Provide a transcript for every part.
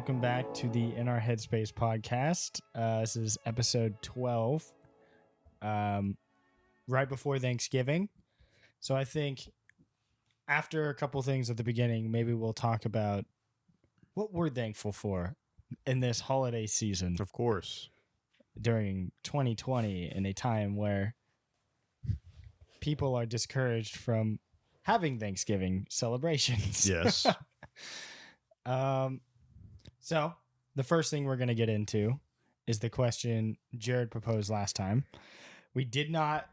welcome back to the In Our Headspace podcast. This is episode 12, right before Thanksgiving. So I think after a couple things at the beginning, maybe we'll talk about what we're thankful for in this holiday season. Of course. During 2020, in a time where people are discouraged from having Thanksgiving celebrations. Yes. So the first thing we're going to get into is the question Jared proposed last time. We did not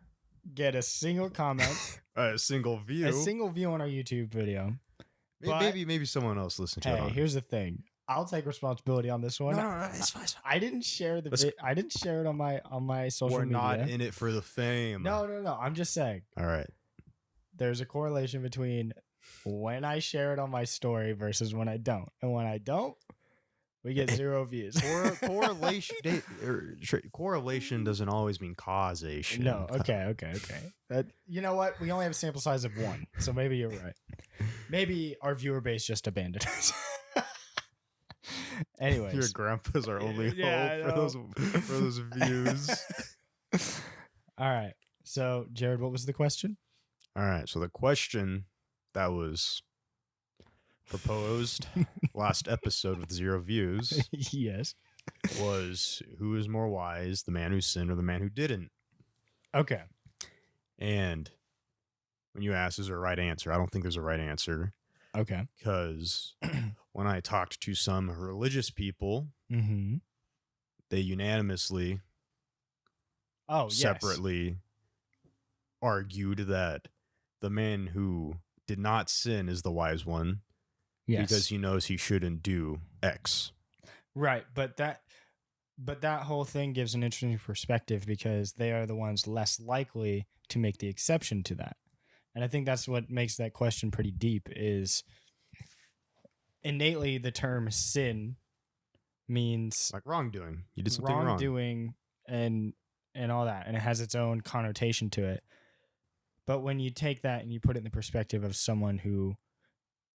get a single comment, A single view. on our YouTube video. Maybe someone else listened to it. Hey, here's the thing. I'll take responsibility on this one. No, it's fine. I didn't share I didn't share it on my social media. We're not in it for the fame. No. I'm just saying. All right. There's a correlation between when I share it on my story versus when I don't. And when I don't, we get 0 views. Correlation doesn't always mean causation. No. Okay. You know what? We only have a sample size of 1. So maybe you're right. Maybe our viewer base just abandoned us. Anyways. Your grandpas are only hope for those views. All right. So, Jared, what was the question? All right. So the question that was proposed last episode with 0 views yes, was, who is more wise, the man who sinned or the man who didn't? Okay. And when you ask, is there a right answer? I don't think there's a right answer. Okay. Because when I talked to some religious people, mm-hmm. they unanimously separately argued that the man who did not sin is the wise one. Yes. Because he knows he shouldn't do X. Right, but that whole thing gives an interesting perspective because they are the ones less likely to make the exception to that. And I think that's what makes that question pretty deep is innately the term sin means like wrongdoing. You did something wrong. Wrongdoing and all that, and it has its own connotation to it. But when you take that and you put it in the perspective of someone who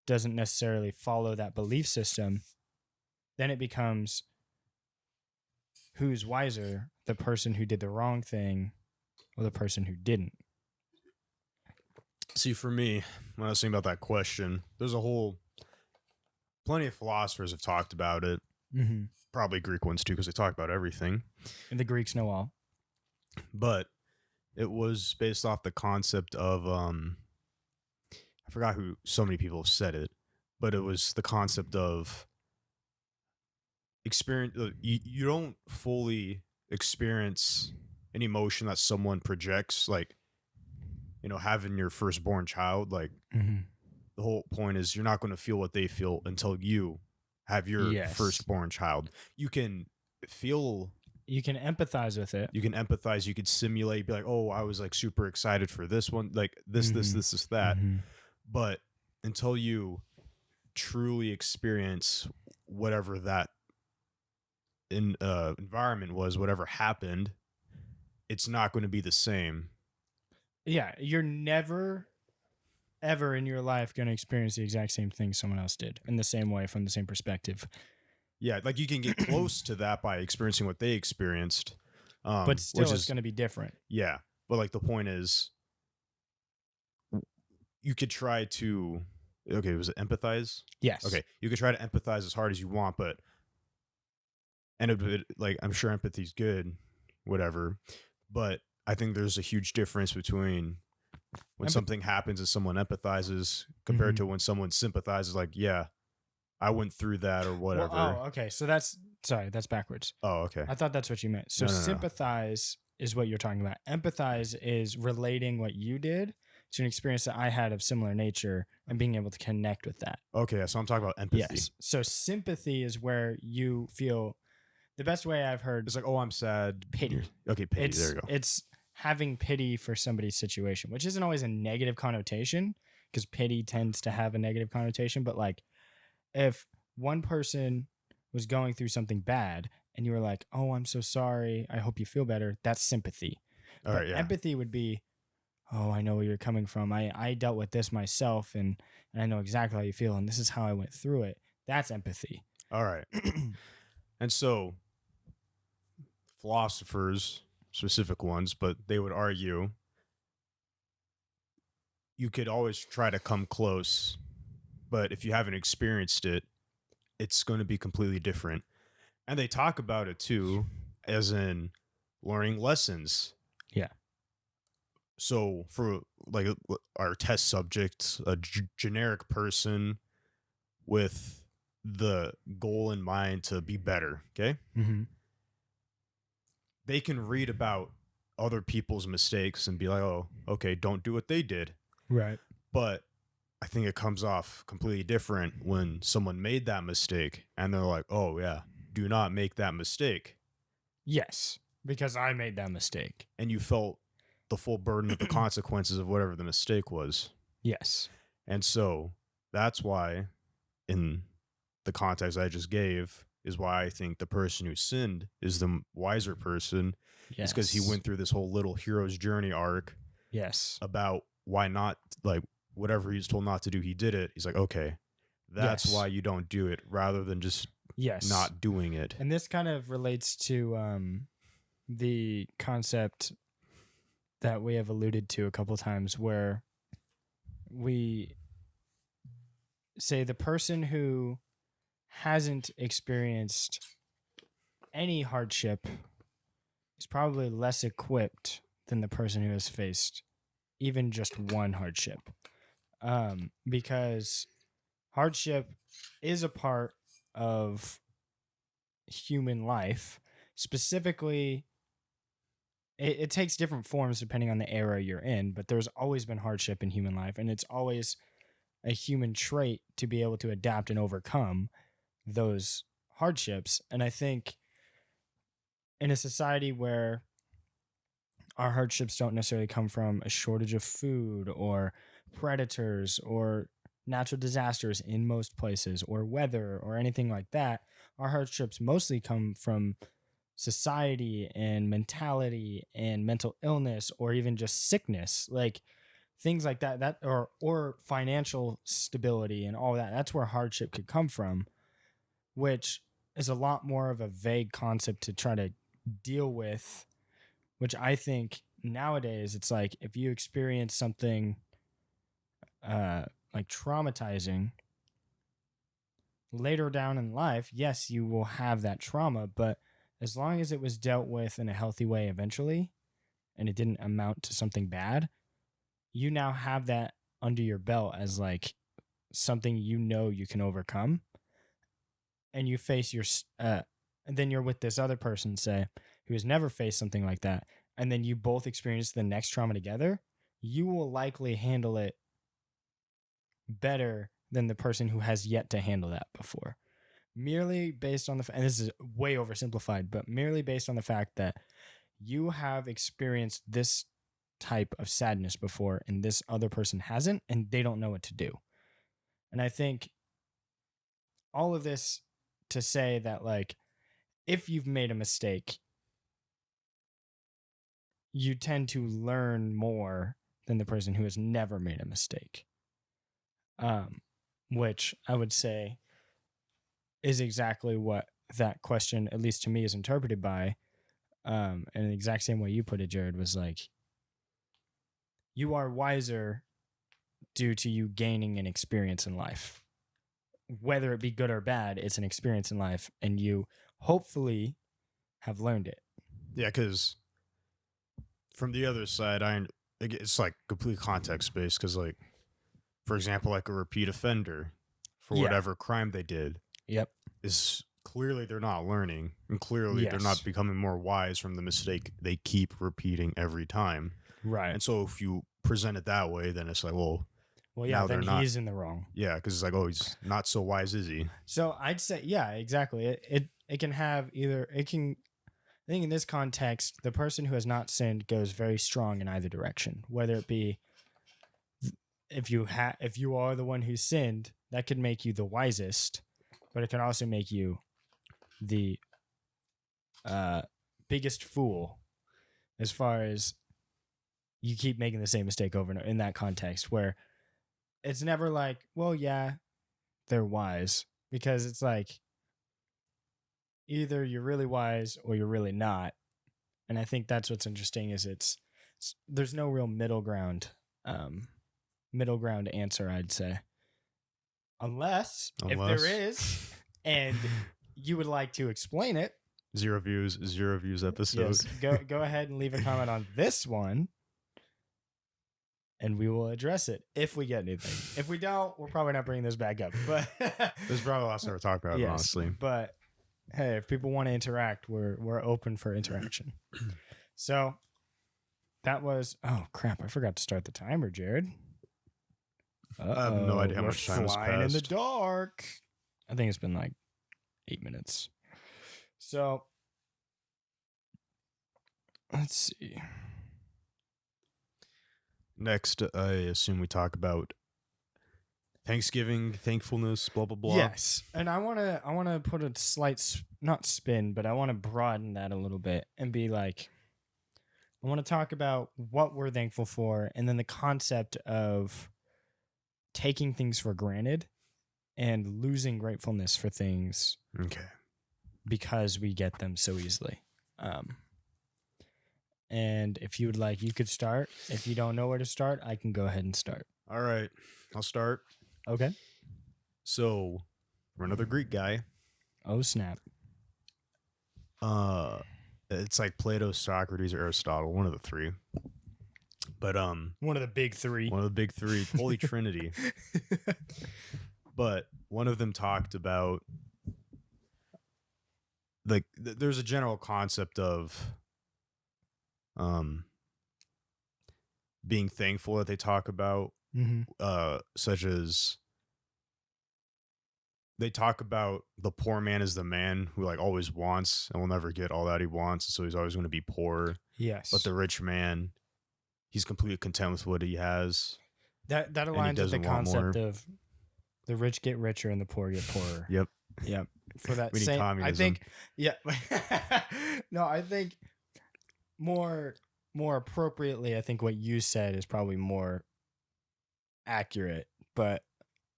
doesn't necessarily follow that belief system, then it becomes who's wiser, the person who did the wrong thing or the person who didn't. See, for me, when I was thinking about that question, there's plenty of philosophers have talked about it. Mm-hmm. Probably Greek ones too, because they talk about everything. And the Greeks know all. But it was based off the concept of I forgot who, so many people have said it, but it was the concept of experience. You don't fully experience an emotion that someone projects, like, having your firstborn child. Like, mm-hmm. The whole point is you're not going to feel what they feel until you have your firstborn child. You can empathize with it. You can empathize. You could simulate, be like, oh, I was like super excited for this one. Like this, mm-hmm. this, that. Mm-hmm. But until you truly experience whatever that environment was, whatever happened, it's not going to be the same. Yeah, you're never, ever in your life going to experience the exact same thing someone else did in the same way from the same perspective. Yeah, like you can get close to that by experiencing what they experienced. But still, it's going to be different. Yeah, but like the point is, you could try to, was it empathize? Yes. Okay, you could try to empathize as hard as you want, but, I'm sure empathy's good, whatever, but I think there's a huge difference between when something happens and someone empathizes compared mm-hmm. to when someone sympathizes, like, yeah, I went through that or whatever. Well, okay, so that's backwards. Oh, okay. I thought that's what you meant. So No. Sympathize is what you're talking about. Empathize is relating what you did to an experience that I had of similar nature and being able to connect with that. Okay, so I'm talking about empathy. Yes. So sympathy is where you feel, the best way I've heard. It's like, oh, I'm sad. Pity. Okay, pity. There you go. It's having pity for somebody's situation, which isn't always a negative connotation because pity tends to have a negative connotation. But like if one person was going through something bad and you were like, oh, I'm so sorry, I hope you feel better, that's sympathy. All right, yeah. Empathy would be, oh, I know where you're coming from. I dealt with this myself and I know exactly how you feel and this is how I went through it. That's empathy. All right. And so philosophers, specific ones, but they would argue you could always try to come close, but if you haven't experienced it, it's going to be completely different. And they talk about it too, as in learning lessons. Yeah. So for like our test subject, a generic person with the goal in mind to be better, okay? Mm-hmm. They can read about other people's mistakes and be like, oh, okay, don't do what they did. Right. But I think it comes off completely different when someone made that mistake and they're like, oh, yeah, do not make that mistake. Yes, because I made that mistake. And you felt the full burden of the consequences of whatever the mistake was. Yes. And so that's why, in the context I just gave, is why I think the person who sinned is the wiser person. Yes. It's because he went through this whole little hero's journey arc. Yes. About why not, like, whatever he's told not to do, he did it. He's like, okay, that's why you don't do it, rather than just not doing it. And this kind of relates to the concept that we have alluded to a couple times, where we say the person who hasn't experienced any hardship is probably less equipped than the person who has faced even just one hardship. Because hardship is a part of human life. Specifically, it takes different forms depending on the era you're in, but there's always been hardship in human life, and it's always a human trait to be able to adapt and overcome those hardships. And I think in a society where our hardships don't necessarily come from a shortage of food or predators or natural disasters in most places or weather or anything like that, our hardships mostly come from society and mentality and mental illness, or even just sickness, like things like that or financial stability and all that. That's where hardship could come from, which is a lot more of a vague concept to try to deal with, which I think nowadays it's like if you experience something like traumatizing later down in life, yes, you will have that trauma, but as long as it was dealt with in a healthy way eventually and it didn't amount to something bad, you now have that under your belt as like something you know you can overcome. And you face your and then you're with this other person, say, who has never faced something like that, and then you both experience the next trauma together, you will likely handle it better than the person who has yet to handle that before. Merely based on and this is way oversimplified, but merely based on the fact that you have experienced this type of sadness before and this other person hasn't, and they don't know what to do. And I think all of this to say that, like, if you've made a mistake, you tend to learn more than the person who has never made a mistake. Which I would say is exactly what that question, at least to me, is interpreted by. And the exact same way you put it, Jared, was like, you are wiser due to you gaining an experience in life. Whether it be good or bad, it's an experience in life, and you hopefully have learned it. Yeah, because from the other side, it's like complete context based. Because, like, for example, like a repeat offender for whatever crime they did, is clearly they're not learning, and clearly they're not becoming more wise from the mistake they keep repeating every time. Right. And so if you present it that way, then it's like, well, yeah, then he's in the wrong. Yeah, because it's like, oh, he's not so wise, is he? So I'd say, yeah, exactly. It can have either, I think in this context, the person who has not sinned goes very strong in either direction. Whether it be if you are the one who sinned, that could make you the wisest, but it can also make you the biggest fool, as far as you keep making the same mistake over and over in that context, where it's never like, well, yeah, they're wise, because it's like, either you're really wise or you're really not. And I think that's what's interesting is there's no real middle ground answer, I'd say. Unless if there is and you would like to explain it. Zero views episode. Yes, go ahead and leave a comment on this one. And we will address it if we get anything. If we don't, we're probably not bringing this back up. But this is probably the last time we're talking about it, honestly. But hey, if people want to interact, we're open for interaction. So that was crap! I forgot to start the timer, Jared. I have no idea how much time has passed. In the dark. I think it's been like 8 minutes. So let's see. Next, I assume we talk about Thanksgiving, thankfulness, blah blah blah. Yes, and I wanna put a slight not spin, but I want to broaden that a little bit and be like, I want to talk about what we're thankful for, and then the concept of taking things for granted and losing gratefulness for things. Okay. Because we get them so easily. And if you would like, you could start. If you don't know where to start, I can go ahead and start. All right. I'll start. Okay. So, we're another Greek guy. Oh, snap. It's like Plato, Socrates, or Aristotle, one of the three. But one of the big three. One of the big three, Holy Trinity. But one of them talked about like there's a general concept of being thankful that they talk about, such as they talk about the poor man is the man who like always wants and will never get all that he wants, so he's always going to be poor. Yes. But the rich man, he's completely content with what he has. That aligns with the concept of the rich get richer and the poor get poorer. Yep. For that we need same, communism. I think. Yeah. No, I think more appropriately, I think what you said is probably more accurate, but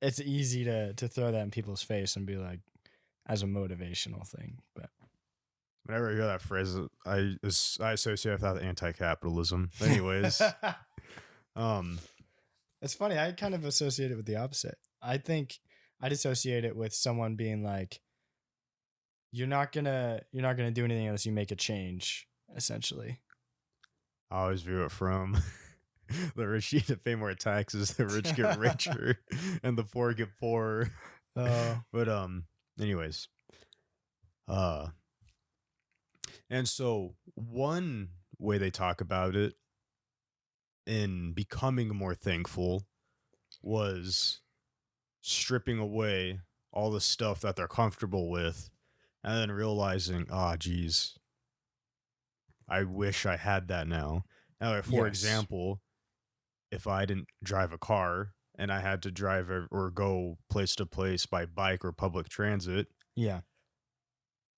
it's easy to throw that in people's face and be like, as a motivational thing. But whenever I hear that phrase, I associate that with anti-capitalism. Anyways, it's funny. I kind of associate it with the opposite. I think I'd associate it with someone being like, you're not gonna do anything unless you make a change. Essentially, I always view it from the rich need to pay more taxes, the rich get richer, and the poor get poorer. But anyways, and so one way they talk about it in becoming more thankful was stripping away all the stuff that they're comfortable with, and then realizing, geez, I wish I had that now. Now, for example, if I didn't drive a car and I had to drive or go place to place by bike or public transit,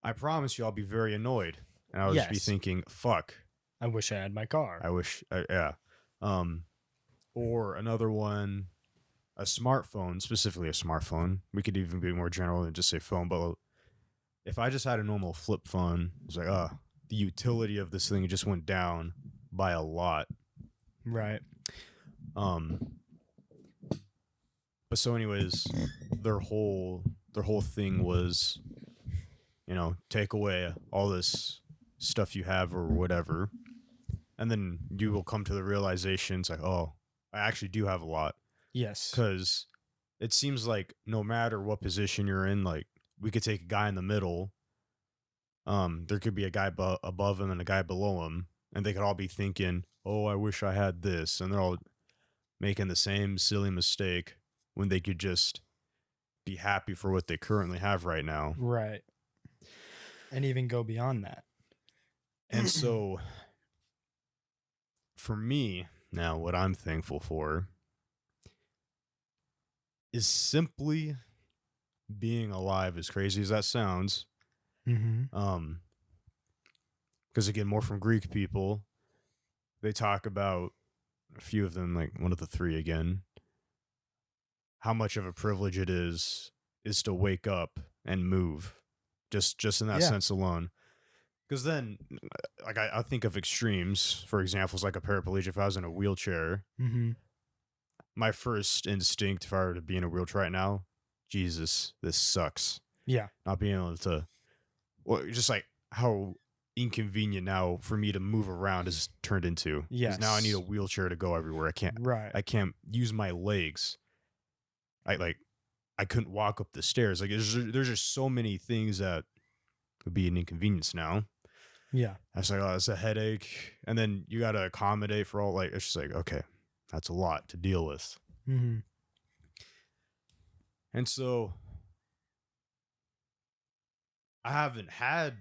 I promise you I'll be very annoyed. And I would just be thinking, fuck. I wish I had my car. Or another one, a smartphone, specifically a smartphone. We could even be more general than just say phone. But if I just had a normal flip phone, it's like, the utility of this thing just went down by a lot. Right. But so anyways, their whole thing was, take away all this stuff you have or whatever. And then you will come to the realization, it's like, I actually do have a lot. Yes. Because it seems like no matter what position you're in, like we could take a guy in the middle. There could be a guy above him and a guy below him, and they could all be thinking, I wish I had this. And they're all making the same silly mistake when they could just be happy for what they currently have right now. Right. And even go beyond that. And so for me now, what I'm thankful for is simply being alive, as crazy as that sounds. Because again, more from Greek people, they talk about, a few of them, like one of the three again, how much of a privilege it is to wake up and move, just in that sense alone. Because then, like, I think of extremes, for example, like a paraplegic. If I was in a wheelchair, my first instinct, if I were to be in a wheelchair right now, Jesus, this sucks. Yeah. Not being able to, well, just like how inconvenient now for me to move around is turned into. Yes. Because now I need a wheelchair to go everywhere. I can't use my legs. I couldn't walk up the stairs. Like there's just so many things that would be an inconvenience now. Yeah. I was like, oh, it's a headache. And then you got to accommodate for all, like, it's just like, okay, that's a lot to deal with. Mm-hmm. And so I haven't had,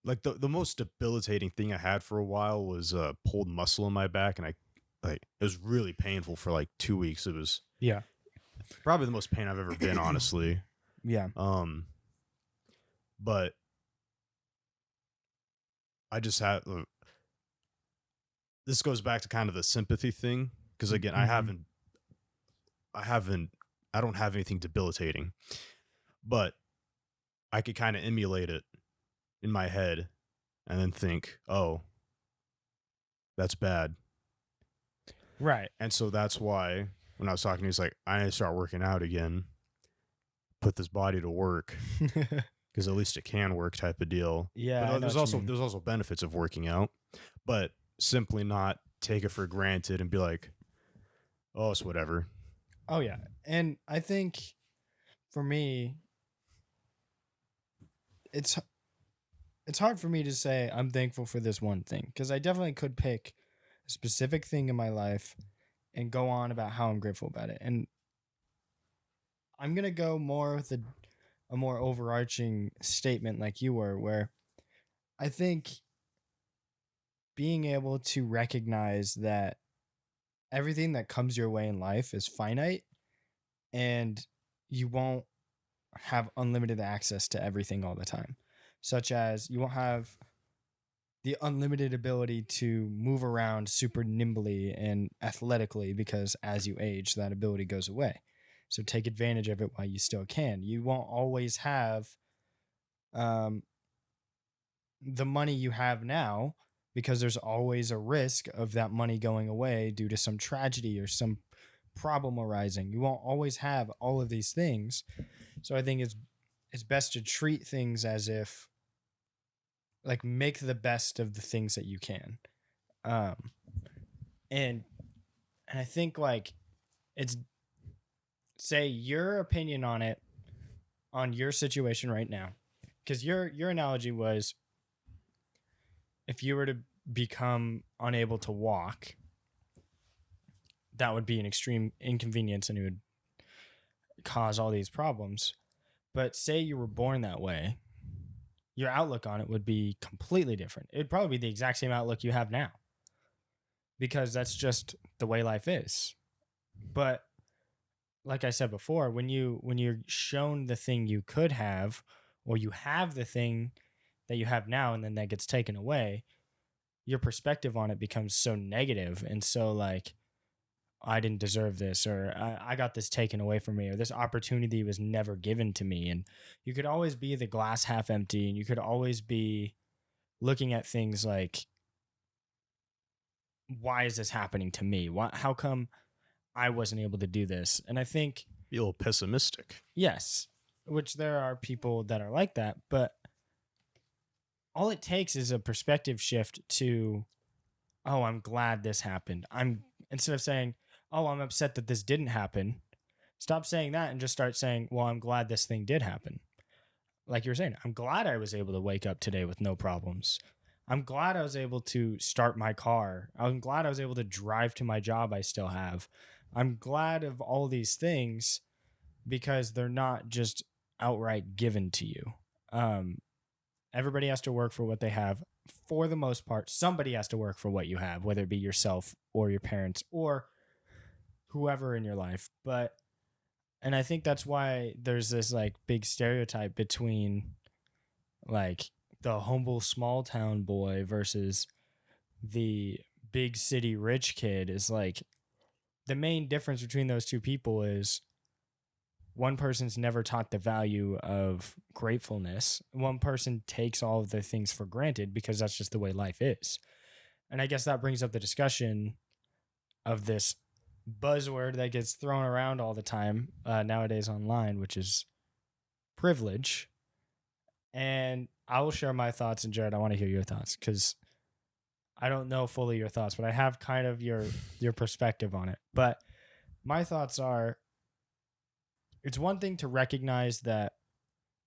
like, the most debilitating thing I had for a while was pulled muscle in my back. And it was really painful for like 2 weeks. It was probably the most pain I've ever been, honestly. Yeah. But I just had, this goes back to kind of the sympathy thing. Because again, I don't have anything debilitating, but I could kind of emulate it in my head and then think, oh, that's bad. Right. And so that's why when I was talking to you, it's like, I need to start working out again, put this body to work. Because at least it can work, type of deal. Yeah. But there's also benefits of working out, but simply not take it for granted and be like, oh, it's whatever. Oh yeah. And I think for me, it's hard for me to say I'm thankful for this one thing, because I definitely could pick a specific thing in my life and go on about how I'm grateful about it. And I'm going to go more with a more overarching statement like you were, where I think being able to recognize that everything that comes your way in life is finite and you won't have unlimited access to everything all the time, such as you won't have the unlimited ability to move around super nimbly and athletically, because as you age, that ability goes away. So take advantage of it while you still can. You won't always have the money you have now, because there's always a risk of that money going away due to some tragedy or some problem arising. You won't always have all of these things. So I think it's best to treat things as if, like, make the best of the things that you can. And I think, like, it's, say your opinion on it, on your situation right now, because your analogy was, if you were to become unable to walk, that would be an extreme inconvenience and it would cause all these problems. But say you were born that way, your outlook on it would be completely different. It'd probably be the exact same outlook you have now, because that's just the way life is. But like I said before, when you're shown the thing you could have, or you have the thing that you have now and then that gets taken away, your perspective on it becomes so negative and so like, I didn't deserve this, or I got this taken away from me, or this opportunity was never given to me. And you could always be the glass half empty, and you could always be looking at things like, why is this happening to me? How come I wasn't able to do this? And I think, be a little pessimistic. Yes, which there are people that are like that, but all it takes is a perspective shift to, oh, I'm glad this happened. Instead of saying, oh, I'm upset that this didn't happen, stop saying that and just start saying, well, I'm glad this thing did happen. Like you were saying, I'm glad I was able to wake up today with no problems. I'm glad I was able to start my car. I'm glad I was able to drive to my job I still have. I'm glad of all these things, because they're not just outright given to you. Everybody has to work for what they have. For the most part, somebody has to work for what you have, whether it be yourself or your parents or whoever in your life. And I think that's why there's this like big stereotype between like the humble small town boy versus the big city rich kid. Is like, the main difference between those two people is one person's never taught the value of gratefulness. One person takes all of the things for granted because that's just the way life is. And I guess that brings up the discussion of this buzzword that gets thrown around all the time nowadays online, which is privilege. And I will share my thoughts, and Jared, I want to hear your thoughts because I don't know fully your thoughts, but I have kind of your perspective on it. But my thoughts are, it's one thing to recognize that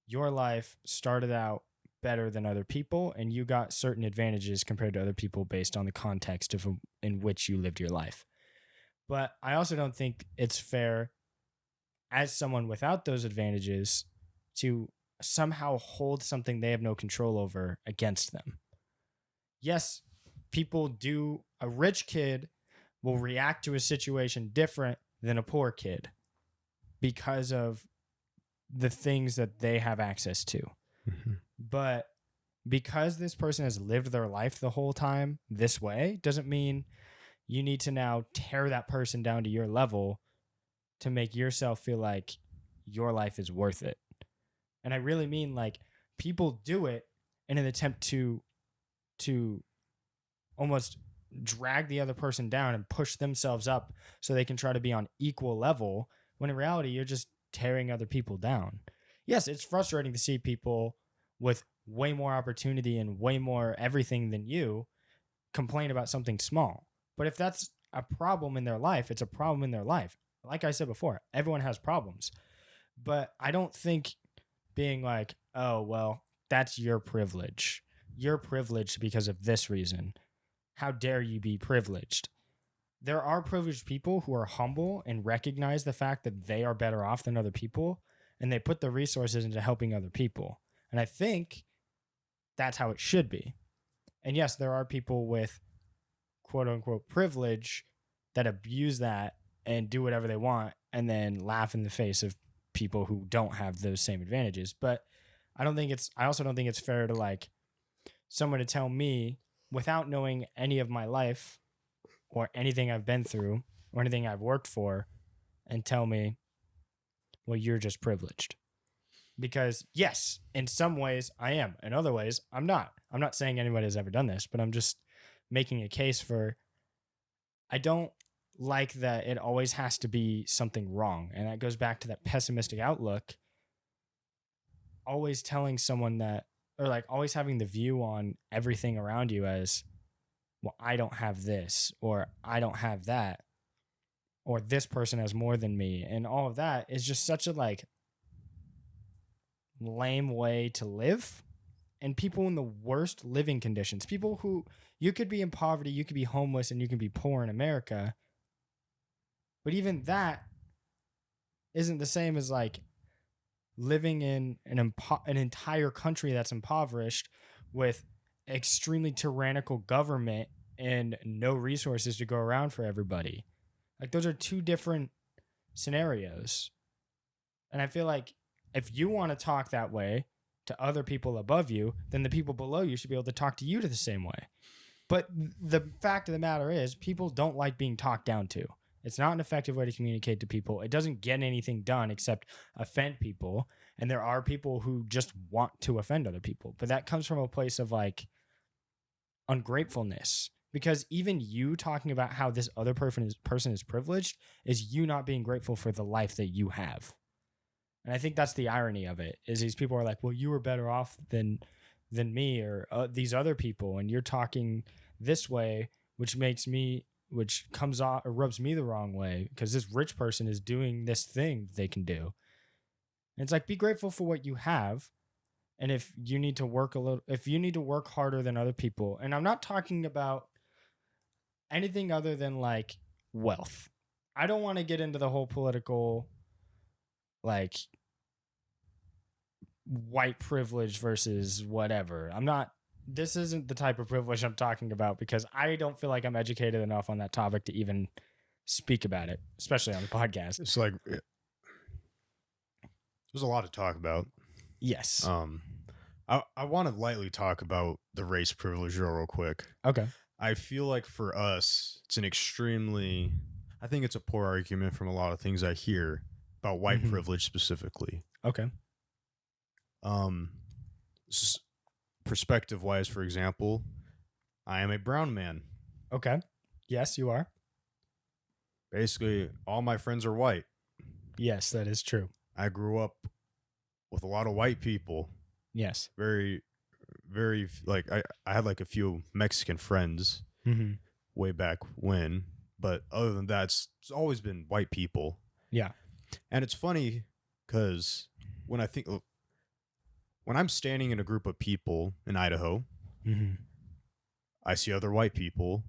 your life started out better than other people and you got certain advantages compared to other people based on the context of in which you lived your life. But I also don't think it's fair as someone without those advantages to somehow hold something they have no control over against them. Yes, people do. A rich kid will react to a situation different than a poor kid because of the things that they have access to. Mm-hmm. But because this person has lived their life the whole time this way, doesn't mean you need to now tear that person down to your level to make yourself feel like your life is worth it. And I really mean, like, people do it in an attempt to almost drag the other person down and push themselves up so they can try to be on equal level, when in reality, you're just tearing other people down. Yes, it's frustrating to see people with way more opportunity and way more everything than you complain about something small. But if that's a problem in their life, it's a problem in their life. Like I said before, everyone has problems. But I don't think being like, oh, well, that's your privilege. You're privileged because of this reason. How dare you be privileged? There are privileged people who are humble and recognize the fact that they are better off than other people, and they put the resources into helping other people. And I think that's how it should be. And yes, there are people with quote unquote privilege that abuse that and do whatever they want and then laugh in the face of people who don't have those same advantages. But I also don't think it's fair to like someone to tell me without knowing any of my life or anything I've been through or anything I've worked for and tell me, well, you're just privileged. Because yes, in some ways I am. In other ways, I'm not. I'm not saying anybody has ever done this, but I'm just making a case for, I don't like that it always has to be something wrong. And that goes back to that pessimistic outlook. Always telling someone that, or like always having the view on everything around you as, well, I don't have this, or I don't have that, or this person has more than me. And all of that is just such a like lame way to live. And people in the worst living conditions, people who, you could be in poverty, you could be homeless, and you can be poor in America. But even that isn't the same as like living in an entire country that's impoverished with extremely tyrannical government and no resources to go around for everybody. Like, those are two different scenarios. And I feel like if you want to talk that way to other people above you, then the people below you should be able to talk to you to the same way. But the fact of the matter is, people don't like being talked down to. It's not an effective way to communicate to people. It doesn't get anything done except offend people. And there are people who just want to offend other people. But that comes from a place of like ungratefulness. Because even you talking about how this other person is privileged is you not being grateful for the life that you have. And I think that's the irony of it, is these people are like, well, you were better off than me or these other people. And you're talking this way, which comes off or rubs me the wrong way because this rich person is doing this thing they can do. And it's like, be grateful for what you have. And if you need to work harder than other people, and I'm not talking about anything other than like wealth. I don't want to get into the whole political, like, white privilege versus whatever. This isn't the type of privilege I'm talking about because I don't feel like I'm educated enough on that topic to even speak about it, especially on the podcast. It's like, there's a lot to talk about. Yes. I want to lightly talk about the race privilege real quick. Okay. I feel like for us, I think it's a poor argument from a lot of things I hear about white privilege specifically. Okay. Perspective wise, for example, I am a brown man. Okay. Yes, you are. Basically, all my friends are white. Yes, that is true. I grew up with a lot of white people. Yes. Very, very, like, I had like a few Mexican friends way back when, but other than that, it's always been white people. Yeah. And it's funny because when I'm standing in a group of people in Idaho, I see other white people,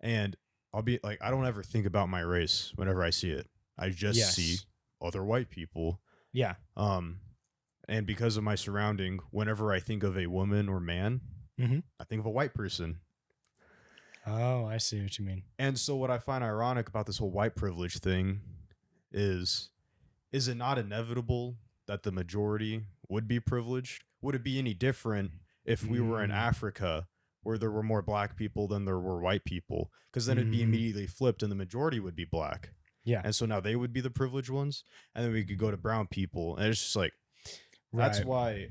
and I'll be like, I don't ever think about my race whenever I see it. I just see other white people. Yeah. And because of my surrounding, whenever I think of a woman or man, I think of a white person. Oh, I see what you mean. And so what I find ironic about this whole white privilege thing is it not inevitable that the majority would be privileged? Would it be any different if we were in Africa where there were more black people than there were white people? Because then it'd be immediately flipped and the majority would be black. Yeah. And so now they would be the privileged ones. And then we could go to brown people. And it's just like, that's why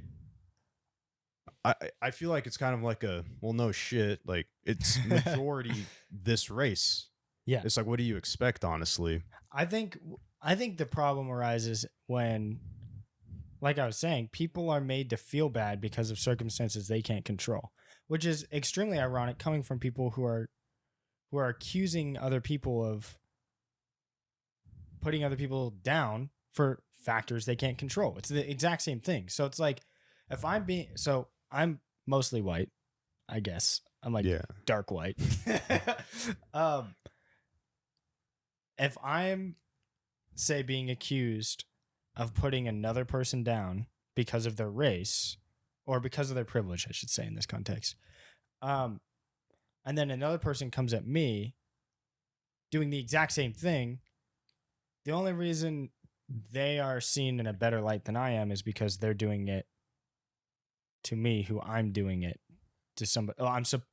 I feel like it's kind of like no shit. Like, it's majority this race. Yeah. It's like, what do you expect, honestly? I think the problem arises when, like I was saying, people are made to feel bad because of circumstances they can't control, which is extremely ironic coming from people who are accusing other people of putting other people down for factors they can't control. It's the exact same thing. So it's like, if I'm mostly white, I guess. I'm like dark white. If I'm, say, being accused of putting another person down because of their race or because of their privilege, I should say in this context, and then another person comes at me doing the exact same thing, the only reason they are seen in a better light than I am is because they're doing it to me, who I'm doing it to somebody. Oh,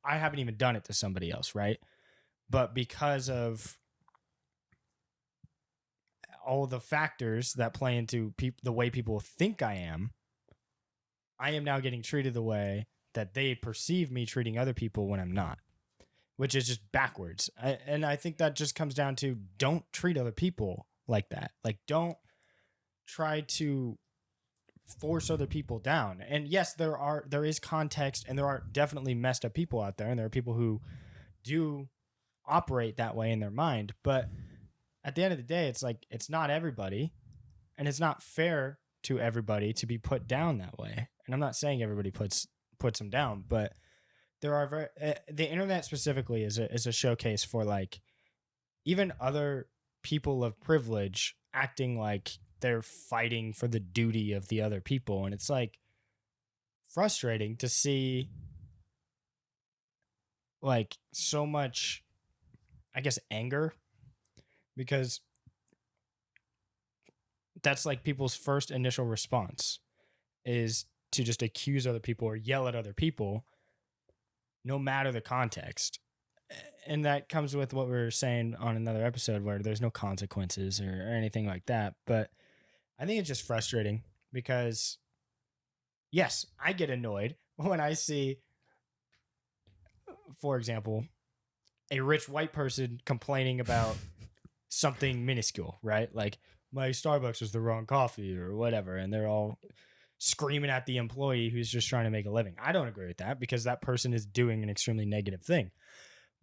I haven't even done it to somebody else, right? But because of all the factors that play into the way people think I am now getting treated the way that they perceive me treating other people when I'm not, which is just backwards. And I think that just comes down to, don't treat other people like that. Like, don't try to force other people down. And yes, there is context, and there are definitely messed up people out there, and there are people who do operate that way in their mind. But at the end of the day, it's like, it's not everybody, and it's not fair to everybody to be put down that way. And I'm not saying everybody puts them down, but there are the internet specifically is a showcase for, like, even other people of privilege acting like they're fighting for the duty of the other people. And it's like frustrating to see, like, so much, I guess, anger, because that's like people's first initial response is to just accuse other people or yell at other people, no matter the context. And that comes with what we were saying on another episode, where there's no consequences or anything like that. But I think it's just frustrating because, yes, I get annoyed when I see, for example, a rich white person complaining about something minuscule, right? Like, my Starbucks was the wrong coffee or whatever, and they're all screaming at the employee who's just trying to make a living. I don't agree with that, because that person is doing an extremely negative thing.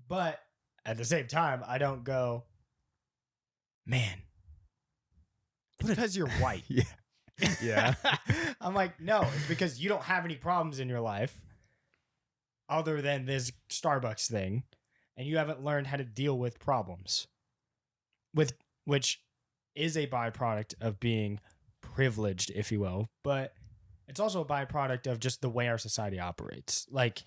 But at the same time, I don't go, man, because you're white. Yeah. I'm like, no, it's because you don't have any problems in your life other than this Starbucks thing, and you haven't learned how to deal with problems, which is a byproduct of being privileged, if you will, but it's also a byproduct of just the way our society operates. Like,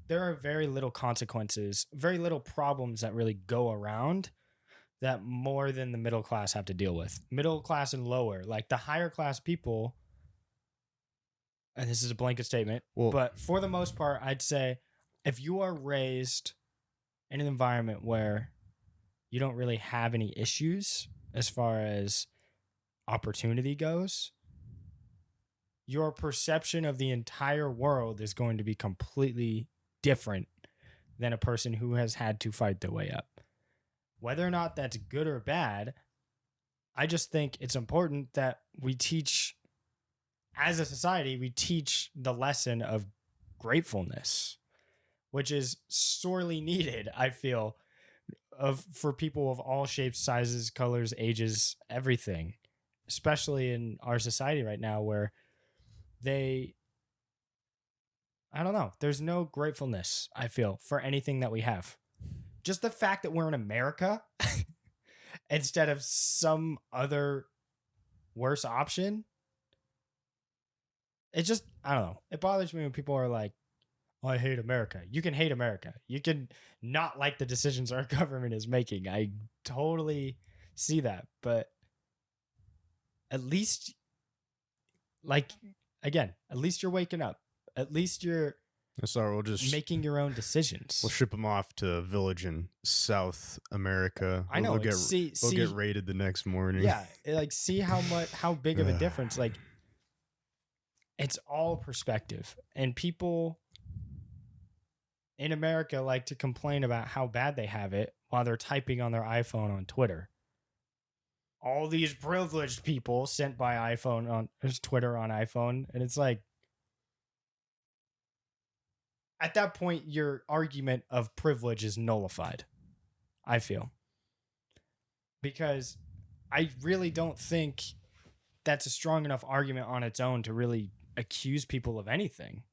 there are very little consequences, very little problems that really go around that more than the middle class have to deal with. Middle class and lower, like the higher class people, and this is a blanket statement, but for the most part, I'd say if you are raised in an environment where you don't really have any issues as far as opportunity goes, your perception of the entire world is going to be completely different than a person who has had to fight their way up. Whether or not that's good or bad, I just think it's important that we teach, as a society, we teach the lesson of gratefulness, which is sorely needed, I feel, for people of all shapes, sizes, colors, ages, everything, especially in our society right now where I don't know, there's no gratefulness, I feel, for anything that we have. Just the fact that we're in America instead of some other worse option, it just, I don't know. It bothers me when people are like, oh, I hate America. You can hate America. You can not like the decisions our government is making. I totally see that. But at least, like, again, at least you're waking up. At least you're Sorry, we'll just making your own decisions. We'll ship them off to a village in South America. I know. They'll get raided the next morning. Yeah, like see how big of a difference. Like, it's all perspective, and people in America like to complain about how bad they have it while they're typing on their iPhone on Twitter. All these privileged people sent by iPhone on Twitter on iPhone, and it's like, at that point, your argument of privilege is nullified, I feel. Because I really don't think that's a strong enough argument on its own to really accuse people of anything.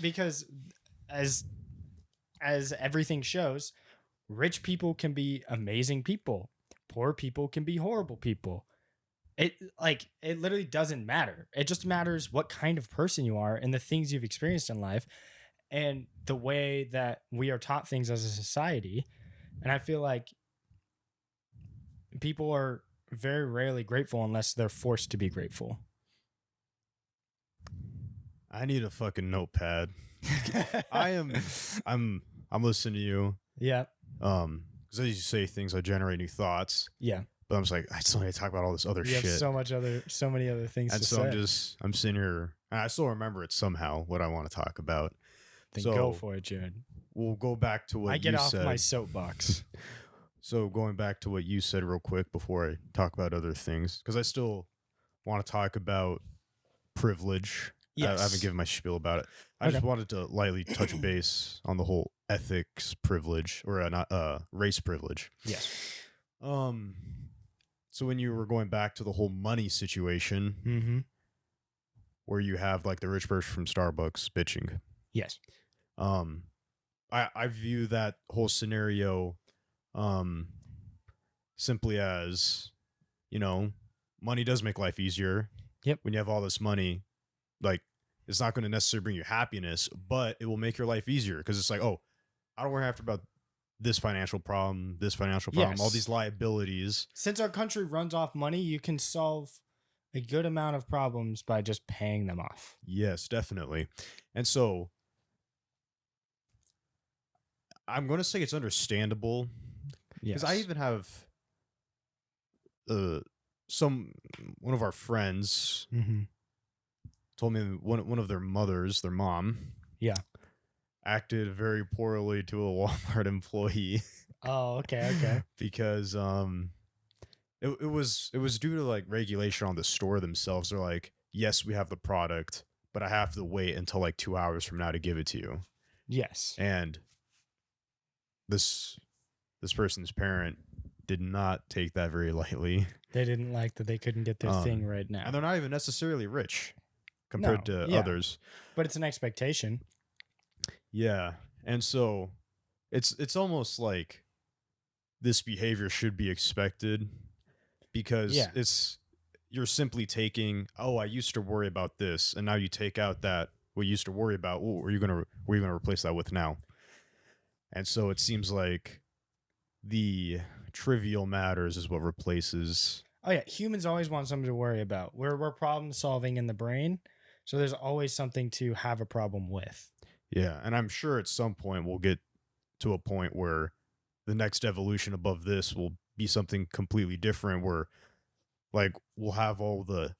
Because as everything shows, rich people can be amazing people. Poor people can be horrible people. It literally doesn't matter. It just matters what kind of person you are and the things you've experienced in life and the way that we are taught things as a society. And I feel like people are very rarely grateful unless they're forced to be grateful. I need a fucking notepad. I'm listening to you. Yeah. Because as you say things, I generate new thoughts. Yeah. But I'm just like, I still need to talk about all this other shit. You have so many other things and to so say. I'm sitting here, and I still remember it somehow, what I want to talk about. Then go for it, Jared. We'll go back to what you said. I get off my soapbox. So going back to what you said real quick before I talk about other things, because I still want to talk about privilege. Yes. I haven't given my spiel about it. I just wanted to lightly touch base on the whole ethics privilege, or not race privilege. Yes. So when you were going back to the whole money situation, where you have like the rich person from Starbucks bitching. Yes. I view that whole scenario simply as, money does make life easier. Yep. When you have all this money, like, it's not going to necessarily bring you happiness, but it will make your life easier because it's like, oh, I don't worry after about this financial problem, Yes. all these liabilities. Since our country runs off money, you can solve a good amount of problems by just paying them off. Yes, definitely. And so I'm going to say it's understandable because I even have one of our friends told me one of their mothers, their mom, acted very poorly to a Walmart employee. Oh, okay. Because it was due to like regulation on the store themselves. They're like, yes, we have the product, but I have to wait until like 2 hours from now to give it to you. Yes. And this person's parent did not take that very lightly. They didn't like that they couldn't get their thing right now. And they're not even necessarily rich compared to others. But it's an expectation. Yeah. And so it's almost like this behavior should be expected because you're simply taking, oh, I used to worry about this, and now you take out that what you used to worry about. What are you gonna replace that with now? And so it seems like the trivial matters is what replaces. Oh yeah, humans always want something to worry about. We're problem solving in the brain, so there's always something to have a problem with. Yeah, and I'm sure at some point we'll get to a point where the next evolution above this will be something completely different, where like we'll have all the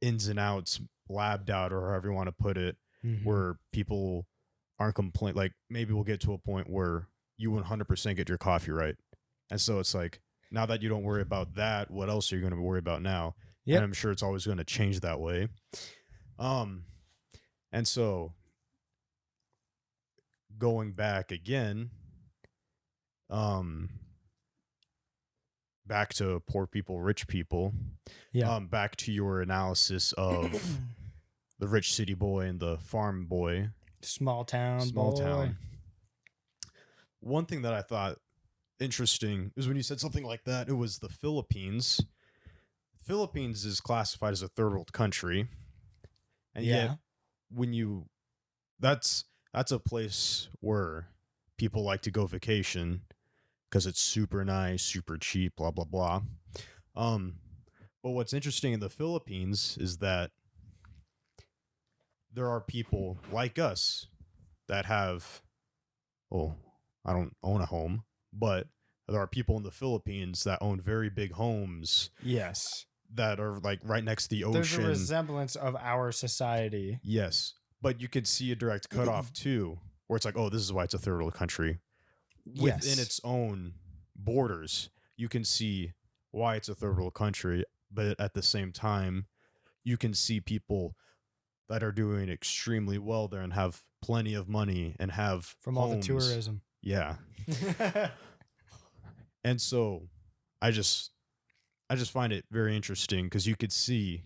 ins and outs labbed out, or however you want to put it, where people aren't like maybe we'll get to a point where you 100% get your coffee right. And so it's like, now that you don't worry about that, what else are you going to worry about now? Yep. And I'm sure it's always going to change that way. And so going back again, back to poor people, rich people, back to your analysis of the rich city boy and the farm boy, small town. One thing that I thought interesting is when you said something like that, it was the Philippines. Philippines is classified as a third world country, and yet when you that's a place where people like to go vacation because it's super nice, super cheap, blah blah blah. But what's interesting in the Philippines is that there are people like us that have, I don't own a home, but there are people in the Philippines that own very big homes. Yes. That are like right next to the ocean. There's a resemblance of our society. Yes. But you could see a direct cutoff too, where it's like, oh, this is why it's a third world country. Within its own borders, you can see why it's a third world country. But at the same time, you can see people that are doing extremely well there and have plenty of money and have from homes. All the tourism. Yeah. And so I just find it very interesting because you could see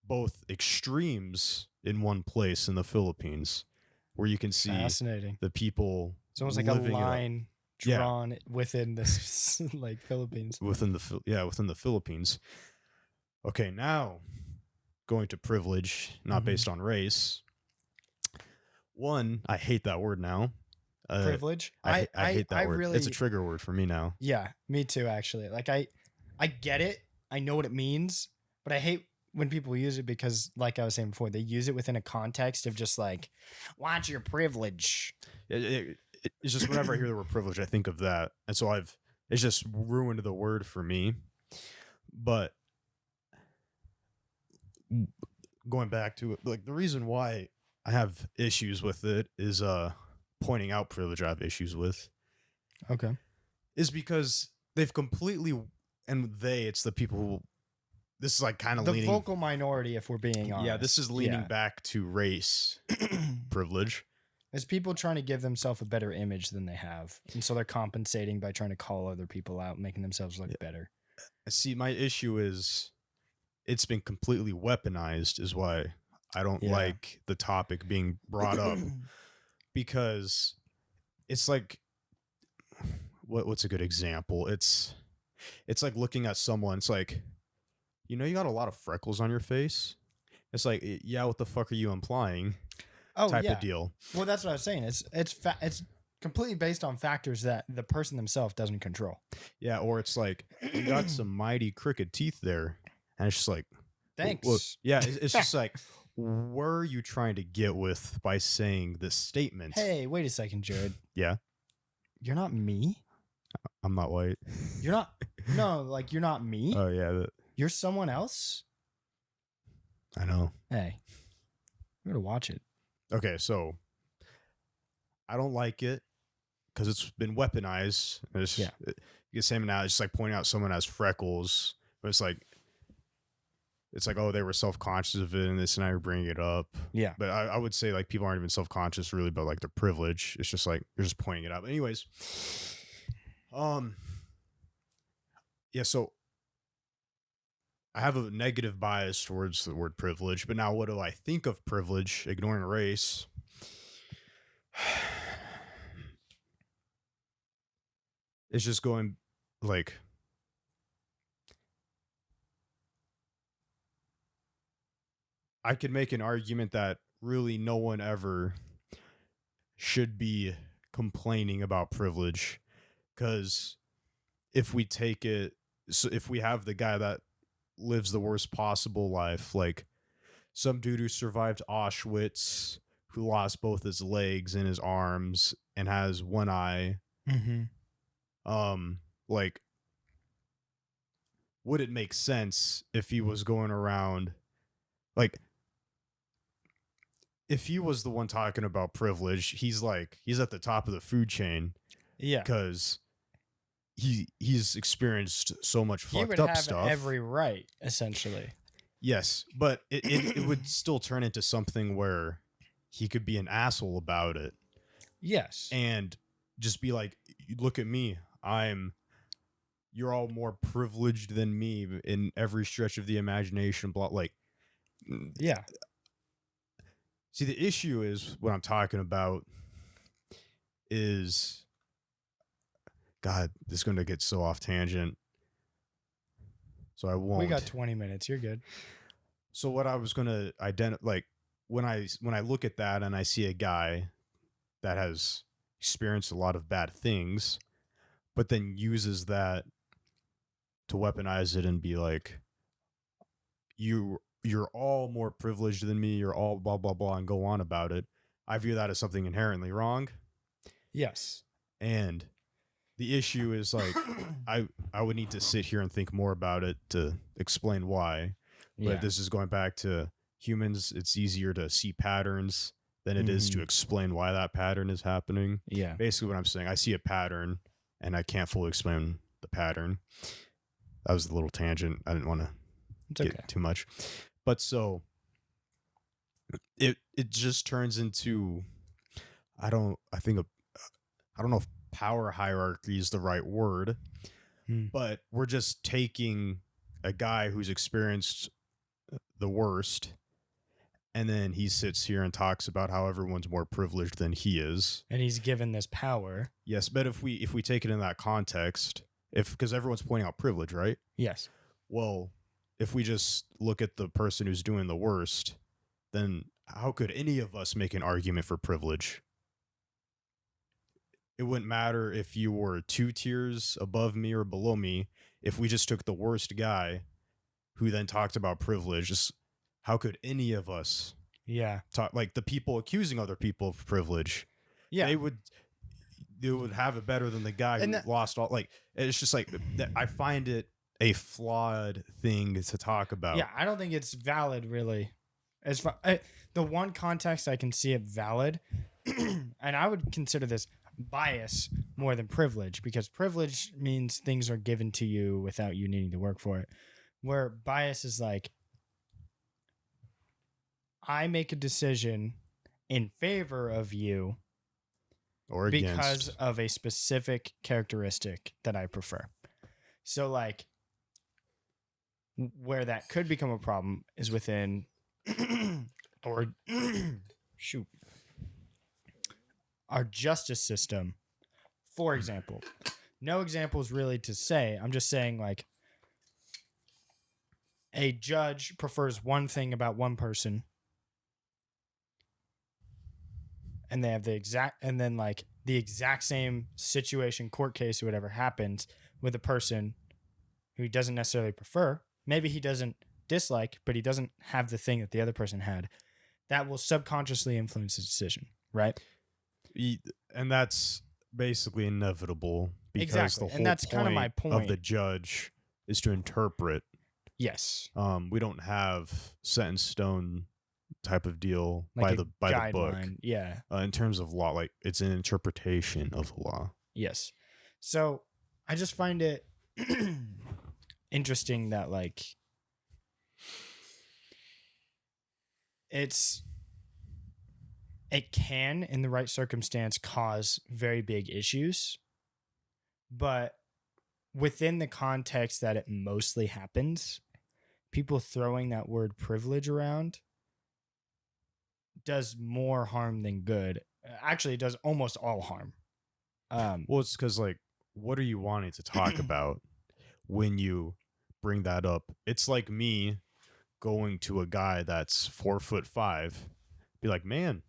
both extremes in one place in the Philippines, where you can see the people. It's almost like a line drawn within this like Philippines. Within the Philippines. Okay, now going to privilege, not based on race. One, I hate that word now. Privilege? I hate that word. Really, it's a trigger word for me now. Yeah, me too, actually. Like I get it. I know what it means, but I hate when people use it because, like I was saying before, they use it within a context of just like, what's your privilege? It's just whenever I hear the word privilege, I think of that. And so it's just ruined the word for me. But going back to it, like the reason why I have issues with it is pointing out privilege I have issues with. Okay. Is because they've completely, and it's the people who, this is like kind of leaning, vocal minority, if we're being honest. Yeah, this is leaning back to race privilege. It's people trying to give themselves a better image than they have. And so they're compensating by trying to call other people out, making themselves look better. See, my issue is it's been completely weaponized is why I don't like the topic being brought up. Because it's like, what's a good example? It's like looking at someone. It's like, you got a lot of freckles on your face. It's like, yeah, what the fuck are you implying? Type of deal. Well, that's what I was saying. It's completely based on factors that the person themselves doesn't control. Yeah, or it's like, you got some mighty crooked teeth there, and it's just like, thanks. Well, yeah, it's just like, where are you trying to get with by saying this statement? Hey, wait a second, Jared. Yeah. You're not me? I'm not white. You're not. No, like you're not me. Oh yeah. You're someone else. I know. Hey, I'm gonna watch it. Okay, so I don't like it because it's been weaponized. It's, you get the same analogy. It's like pointing out someone has freckles, but it's like, oh, they were self-conscious of it, and this and I were bringing it up. Yeah. But I would say like people aren't even self-conscious really about like their privilege. It's just like you're just pointing it out. But anyways, yeah. So I have a negative bias towards the word privilege. But now, what do I think of privilege? Ignoring race. It's just going like. I could make an argument that really no one ever should be complaining about privilege, because if we take it, so if we have the guy that lives the worst possible life, like some dude who survived Auschwitz, who lost both his legs and his arms and has one eye, Like, would it make sense if he was going around, like, if he was the one talking about privilege, he's at the top of the food chain. Yeah. Because he's experienced so much fucked up stuff. He would have every right, essentially. Yes, but it would still turn into something where he could be an asshole about it. Yes. And just be like, look at me. You're all more privileged than me in every stretch of the imagination. Like, yeah. See, the issue is what I'm talking about is, God, this is going to get so off tangent. So I won't. We got 20 minutes. You're good. So what I was going to identify, like, when I look at that and I see a guy that has experienced a lot of bad things, but then uses that to weaponize it and be like, you're all more privileged than me, you're all blah, blah, blah, and go on about it. I view that as something inherently wrong. Yes. And the issue is, like, I would need to sit here and think more about it to explain why. But this is going back to humans. It's easier to see patterns than it is to explain why that pattern is happening. Yeah. Basically what I'm saying, I see a pattern and I can't fully explain the pattern. That was a little tangent. I didn't want to get too much. But so it just turns into, I don't know if power hierarchy is the right word, but we're just taking a guy who's experienced the worst, and then he sits here and talks about how everyone's more privileged than he is, and he's given this power. Yes, but if we take it in that context, because everyone's pointing out privilege, right? Yes. Well, if we just look at the person who's doing the worst, then how could any of us make an argument for privilege? It wouldn't matter if you were 2 tiers above me or below me. If we just took the worst guy who then talked about privilege, just how could any of us talk, like the people accusing other people of privilege? Yeah. They would have it better than the guy who lost all. Like, it's just like, I find it a flawed thing to talk about. Yeah, I don't think it's valid, really. As far, the one context I can see it valid, and I would consider this bias more than privilege, because privilege means things are given to you without you needing to work for it, where bias is like, I make a decision in favor of you or against, because of a specific characteristic that I prefer. So, like, where that could become a problem is within our justice system. For example, no examples really to say. I'm just saying, like, a judge prefers one thing about one person, and they have the exact same situation, court case, or whatever happens with a person who he doesn't necessarily prefer. Maybe he doesn't dislike, but he doesn't have the thing that the other person had. That will subconsciously influence his decision, right? And that's basically inevitable, because the whole that's kind of my point of the judge is to interpret. Yes. We don't have set in stone type of deal, like by the book. Yeah. In terms of law, like, it's an interpretation of the law. Yes. So I just find it interesting that, like, it can, in the right circumstance, cause very big issues, but within the context that it mostly happens, people throwing that word privilege around does more harm than good. Actually, it does almost all harm. Well, it's because, like, what are you wanting to talk about when you bring that up? It's like me going to a guy that's 4'5", be like, man,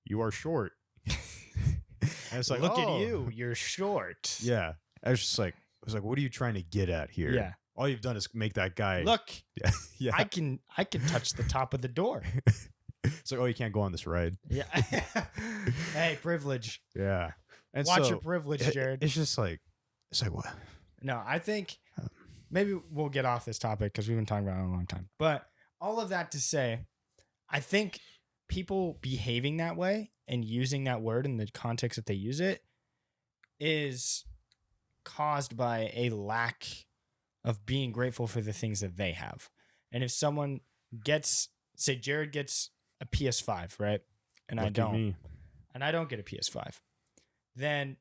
you are short. And it's like, look at you, you're short. Yeah. I was like, what are you trying to get at here? Yeah. All you've done is make that guy look. Yeah. I can touch the top of the door. It's like, oh, you can't go on this ride. Yeah. Hey, privilege. Yeah. And Watch so your privilege, Jared. it's just like, it's like what? No, I think maybe we'll get off this topic because we've been talking about it a long time. But all of that to say, I think people behaving that way and using that word in the context that they use it is caused by a lack of being grateful for the things that they have. And if someone gets, say Jared gets a PS5, right? And Look I don't. at me. And I don't get a PS5. Then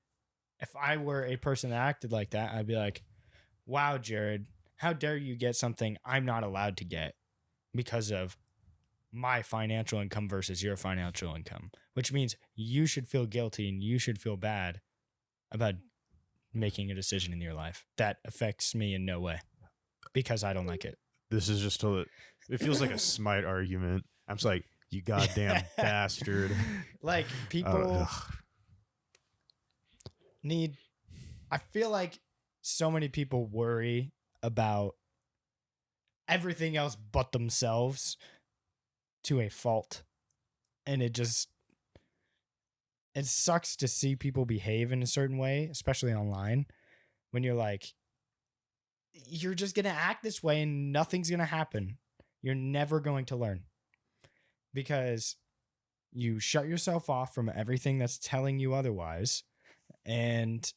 if I were a person that acted like that, I'd be like, wow, Jared, how dare you get something I'm not allowed to get because of my financial income versus your financial income, which means you should feel guilty and you should feel bad about making a decision in your life that affects me in no way because I don't like it. This is just it feels like a smite argument. I'm just like, you goddamn bastard. Like people need, I feel like so many people worry about everything else but themselves to a fault. And it sucks to see people behave in a certain way, especially online, when you're like, you're just going to act this way and nothing's going to happen. You're never going to learn because you shut yourself off from everything that's telling you otherwise. And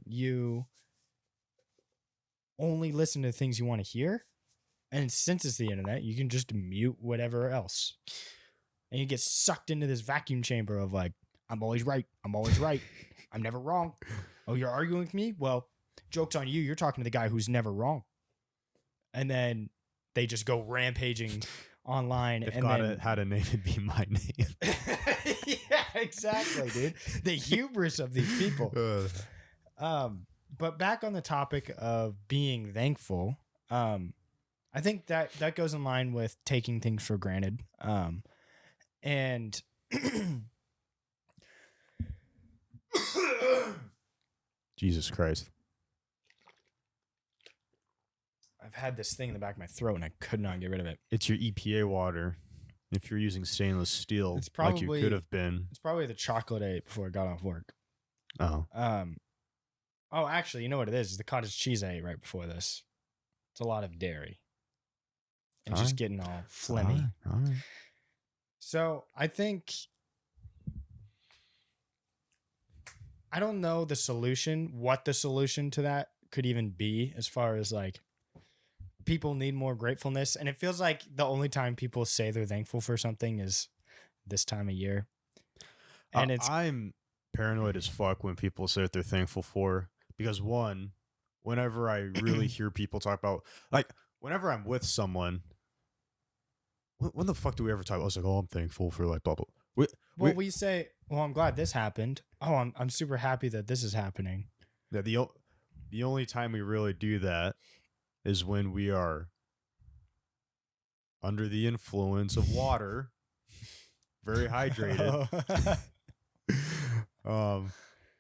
you only listen to things you want to hear. And since it's the internet, you can just mute whatever else. And you get sucked into this vacuum chamber of like, I'm always right. I'm always right. I'm never wrong. Oh, you're arguing with me? Well, joke's on you. You're talking to the guy who's never wrong. And then they just go rampaging online. If and God then had a name, it'd be my name. Yeah, exactly, dude. The hubris of these people. But back on the topic of being thankful, I think that goes in line with taking things for granted. And Jesus Christ. I've had this thing in the back of my throat and I could not get rid of it. It's your EPA water. If you're using stainless steel, It's probably, like you could have been. It's probably the chocolate I ate before I got off work. Oh. Oh, actually, you know what it is? It's the cottage cheese I ate right before this. It's a lot of dairy. And just getting all phlegmy. All right. So I think, I don't know the solution, what the solution to that could even be as far as like people need more gratefulness. And it feels like the only time people say they're thankful for something is this time of year. And I'm paranoid as fuck when people say what they're thankful for because one, whenever I really hear people talk about, like whenever I'm with someone, when the fuck do we ever talk? I was like, oh, I'm thankful for like blah blah. We say, well, I'm glad this happened. Oh, I'm super happy that this is happening. Yeah, the only time we really do that is when we are under the influence of water, very hydrated.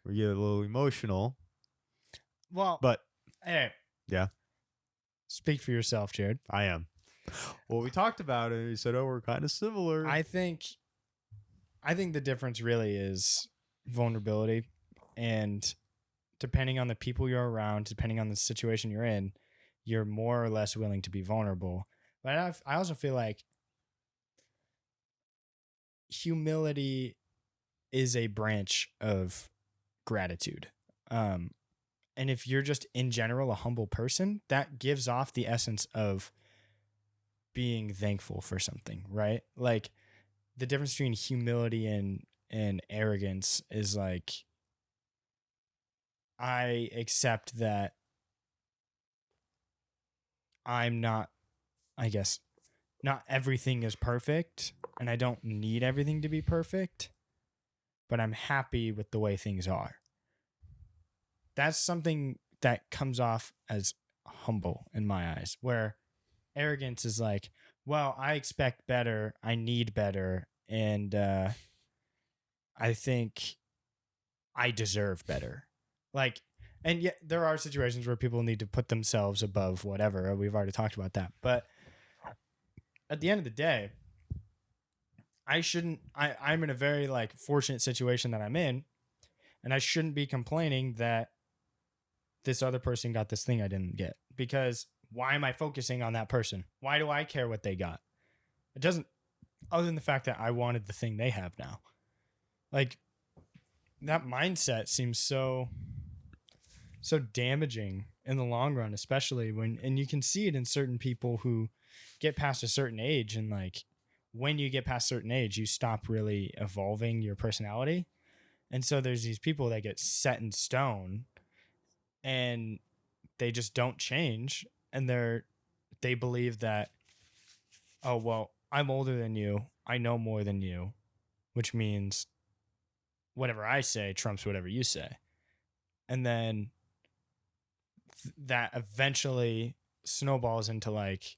We get a little emotional. Well, but hey, yeah, speak for yourself, Jared. I am. Well, we talked about it. He said, "Oh, we're kind of similar." I think the difference really is vulnerability, and depending on the people you're around, depending on the situation you're in, you're more or less willing to be vulnerable. But I also feel like humility is a branch of gratitude. And if you're just in general a humble person, that gives off the essence of being thankful for something, right? Like the difference between humility and arrogance is like, I accept that I'm not, I guess, not everything is perfect and I don't need everything to be perfect, but I'm happy with the way things are. That's something that comes off as humble in my eyes, where arrogance is like, well, I expect better, I need better, and I think I deserve better. Like, and yet there are situations where people need to put themselves above whatever. We've already talked about that. But at the end of the day, I'm in a very like fortunate situation that I'm in. And I shouldn't be complaining that this other person got this thing I didn't get, because why am I focusing on that person? Why do I care what they got? It doesn't, other than the fact that I wanted the thing they have now. Like, that mindset seems so damaging in the long run, especially and you can see it in certain people who get past a certain age, and like when you get past a certain age, you stop really evolving your personality. And so there's these people that get set in stone and they just don't change, and they believe that, oh, well, I'm older than you, I know more than you, which means whatever I say trumps whatever you say. And then that eventually snowballs into like,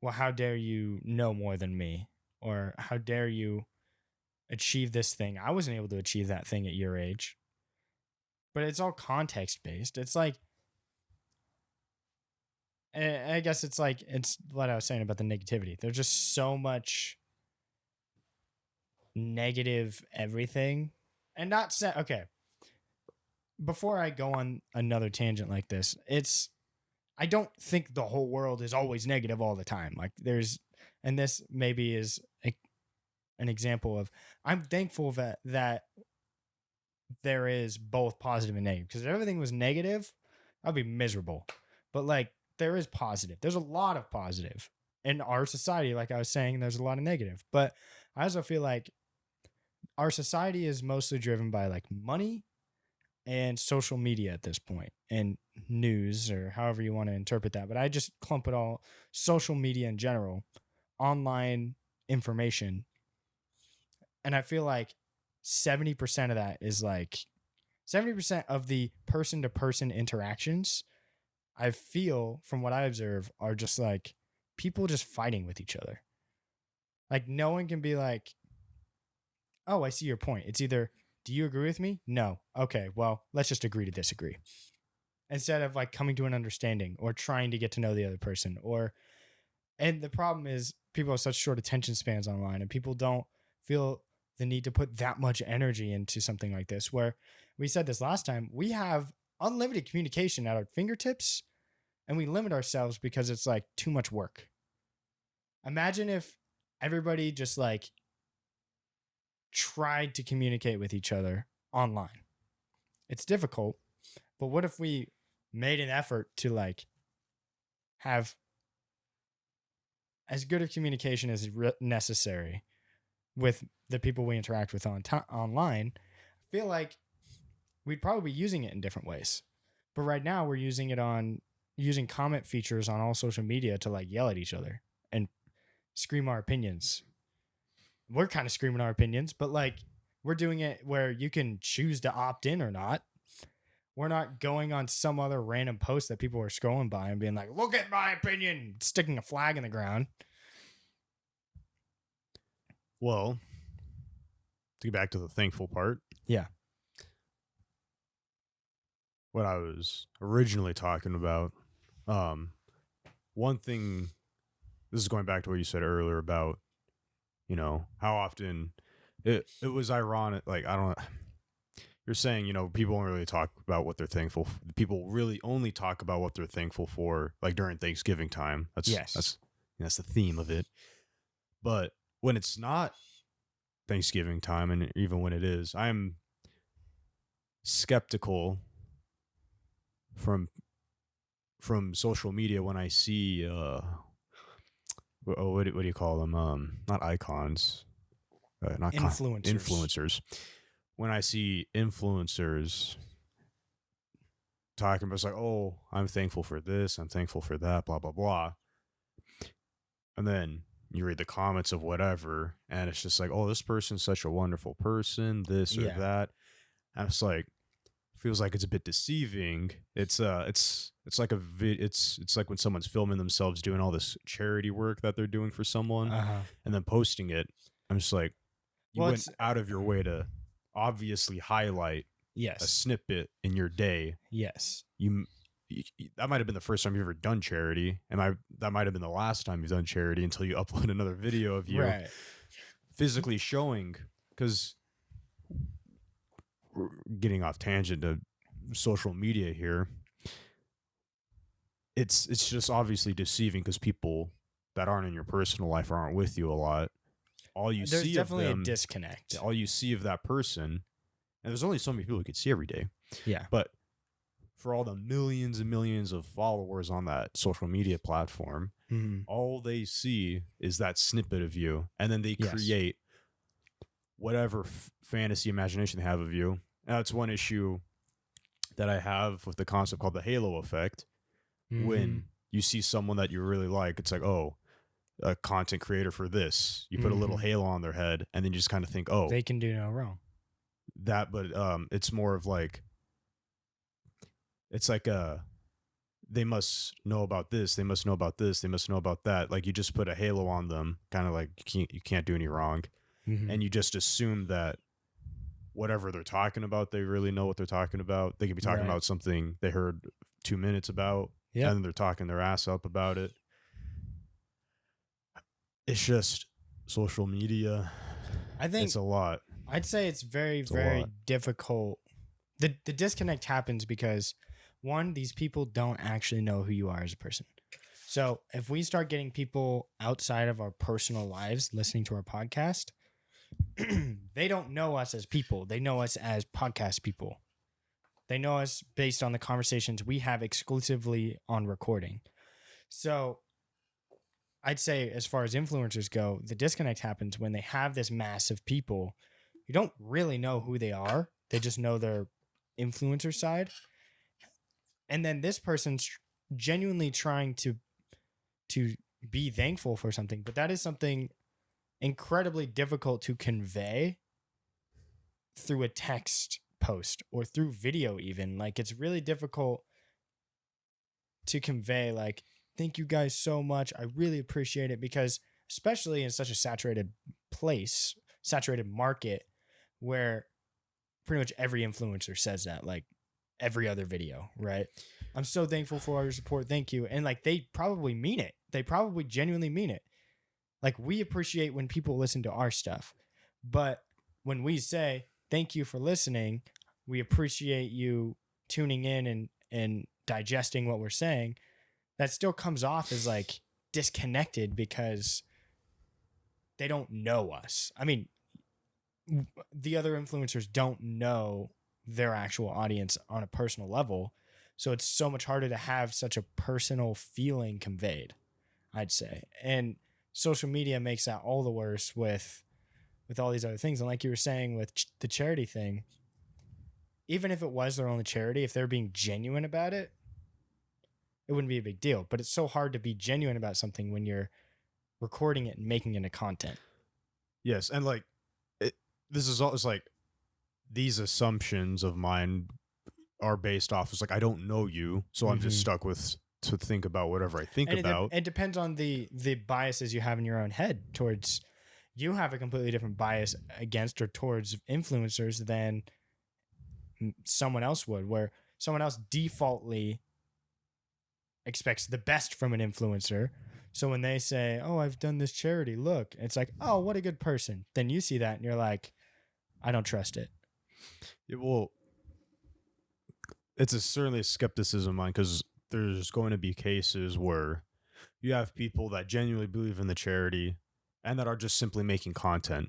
well, how dare you know more than me? Or how dare you achieve this thing? I wasn't able to achieve that thing at your age. But it's all context based. It's like, I guess it's like, it's what I was saying about the negativity. There's just so much negative everything. And not say, okay, before I go on another tangent like this, I don't think the whole world is always negative all the time. Like and this maybe is an example of, I'm thankful that there is both positive and negative, because if everything was negative, I'd be miserable. But like, there is positive. There's a lot of positive in our society. Like I was saying, there's a lot of negative, but I also feel like our society is mostly driven by like money and social media at this point, and news, or however you want to interpret that. But I just clump it all, social media in general, online information. And I feel like 70% of that is like 70% of the person to person interactions, I feel from what I observe, are just like people just fighting with each other. Like no one can be like, oh, I see your point. It's either, do you agree with me? No. Okay, well, let's just agree to disagree. Instead of like coming to an understanding or trying to get to know the other person. And the problem is people have such short attention spans online, and people don't feel the need to put that much energy into something like this, where we said this last time, we have unlimited communication at our fingertips, and we limit ourselves because it's like too much work. Imagine if everybody just like tried to communicate with each other online. It's difficult, but what if we made an effort to like have as good of communication as necessary with the people we interact with online? I feel like we'd probably be using it in different ways. But right now we're using comment features on all social media to like yell at each other and scream our opinions. We're kind of screaming our opinions, but like we're doing it where you can choose to opt in or not. We're not going on some other random post that people are scrolling by and being like, look at my opinion, sticking a flag in the ground. Well, to get back to the thankful part. Yeah. What I was originally talking about, one thing, this is going back to what you said earlier about, you know, how often it was ironic. Like, I don't know. You're saying, you know, people don't really talk about what they're thankful for. People really only talk about what they're thankful for, like during Thanksgiving time. That's the theme of it. But when it's not Thanksgiving time, and even when it is, I'm skeptical from social media when I see what do you call them? Not icons, not influencers. When I see influencers talking about, it's like, oh, I'm thankful for this, I'm thankful for that, blah blah blah, and then you read the comments of whatever, and it's just like, oh, this person's such a wonderful person, this or that, and it's like, feels like it's a bit deceiving. It's like it's like when someone's filming themselves doing all this charity work that they're doing for someone, and then posting it. I'm just like, you went out of your way to obviously highlight a snippet in your day. Yes. That might have been the first time you've ever done charity, and that might have been the last time you've done charity until you upload another video of you physically showing. Because we're getting off tangent to social media here. It's just obviously deceiving because people that aren't in your personal life aren't with you a lot. There's definitely a disconnect. All you see of that person, and there's only so many people you could see every day. Yeah. But for all the millions and millions of followers on that social media platform, all they see is that snippet of you, and then they create whatever fantasy imagination they have of you. And that's one issue that I have with the concept called the halo effect. When you see someone that you really like, it's like, oh, a content creator for this. You put a little halo on their head, and then you just kind of think, oh, they can do no wrong. But it's more of like, it's like they must know about this, they must know about this, they must know about that. Like you just put a halo on them, kind of like you can't do any wrong, and you just assume that whatever they're talking about, they really know what they're talking about. They could be talking about something they heard 2 minutes about. Yeah. And they're talking their ass up about it. It's just social media. I think it's a lot. I'd say it's very difficult. The disconnect happens because, one, these people don't actually know who you are as a person. So if we start getting people outside of our personal lives listening to our podcast, they don't know us as people. They know us as podcast people. They know us based on the conversations we have exclusively on recording. So I'd say as far as influencers go, the disconnect happens when they have this mass of people who don't really know who they are. They just know their influencer side. And then this person's genuinely trying to be thankful for something. But that is something incredibly difficult to convey through a text post or through video even. Like it's really difficult to convey like, thank you guys so much, I really appreciate it, because especially in such a saturated place, saturated market, where pretty much every influencer says that, like every other video, right? I'm so thankful for all your support, thank you. And like they probably mean it, they probably genuinely mean it. Like we appreciate when people listen to our stuff, but when we say thank you for listening, we appreciate you tuning in and digesting what we're saying, that still comes off as like disconnected because they don't know us. I mean, the other influencers don't know their actual audience on a personal level, so it's so much harder to have such a personal feeling conveyed, I'd say. And social media makes that all the worse with all these other things. And like you were saying with the charity thing, even if it was their only charity, if they're being genuine about it, it wouldn't be a big deal. But it's so hard to be genuine about something when you're recording it and making it into content. Yes, and like this is all. It's like these assumptions of mine are based off. It's like I don't know you, so I'm just stuck with to think about whatever I think about. It depends on the biases you have in your own head towards. You have a completely different bias against or towards influencers than someone else would, where someone else defaultly expects the best from an influencer. So when they say, oh, I've done this charity, look, it's like, oh, what a good person. Then you see that and you're like, I don't trust it. It's certainly a skepticism of mine, because there's going to be cases where you have people that genuinely believe in the charity and that are just simply making content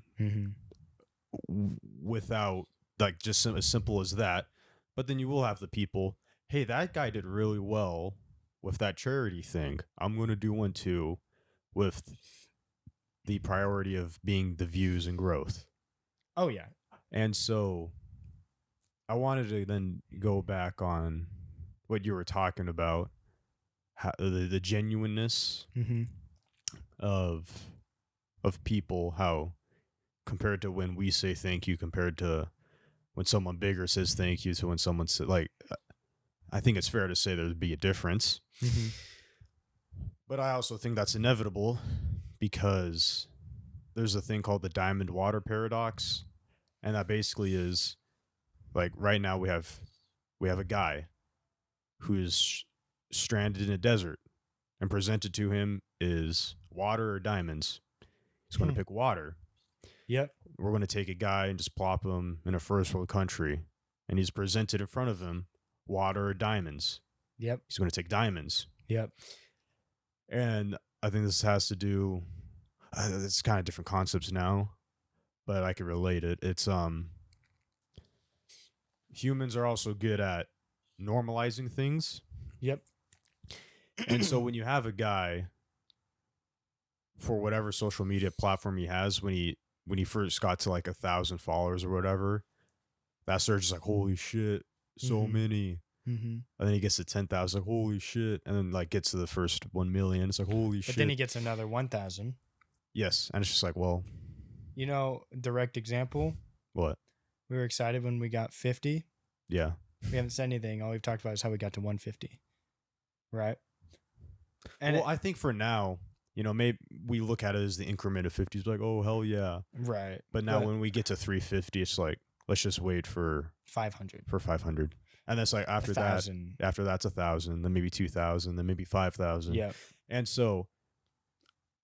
without, like, just as simple as that. But then you will have the people, hey, that guy did really well with that charity thing, I'm going to do one too, with the priority of being the views and growth. Oh, yeah. And so I wanted to then go back on what you were talking about, how, the genuineness of people, how compared to when we say thank you, compared to when someone bigger says thank you, to when someone says, like, I think it's fair to say there'd be a difference. But I also think that's inevitable, because there's a thing called the diamond water paradox. And that basically is, like, right now we have a guy who's stranded in a desert, and presented to him is water or diamonds. He's going to pick water. Yep. We're going to take a guy and just plop him in a first world country and he's presented in front of him water or diamonds. Yep. He's going to take diamonds. Yep. And I think this has to do, it's kind of different concepts now, but I can relate it. It's humans are also good at normalizing things. Yep. And so when you have a guy, for whatever social media platform he has, when he first got to like 1,000 followers or whatever, that surge is like, holy shit, so many. And then he gets to 10,000, like, holy shit. And then like gets to the first 1 million. It's like, holy shit. But then he gets another 1,000. Yes. And it's just like, well. You know, direct example. What? We were excited when we got 50. Yeah. We haven't said anything. All we've talked about is how we got to 150. Right? And well, I think for now, you know, maybe we look at it as the increment of 50. It's like, oh, hell yeah. Right. But now when we get to 350, it's like, let's just wait for 500. For 500. And that's like after 1,000. that, after that's 1,000, then maybe 2,000, then maybe 5,000. Yeah. And so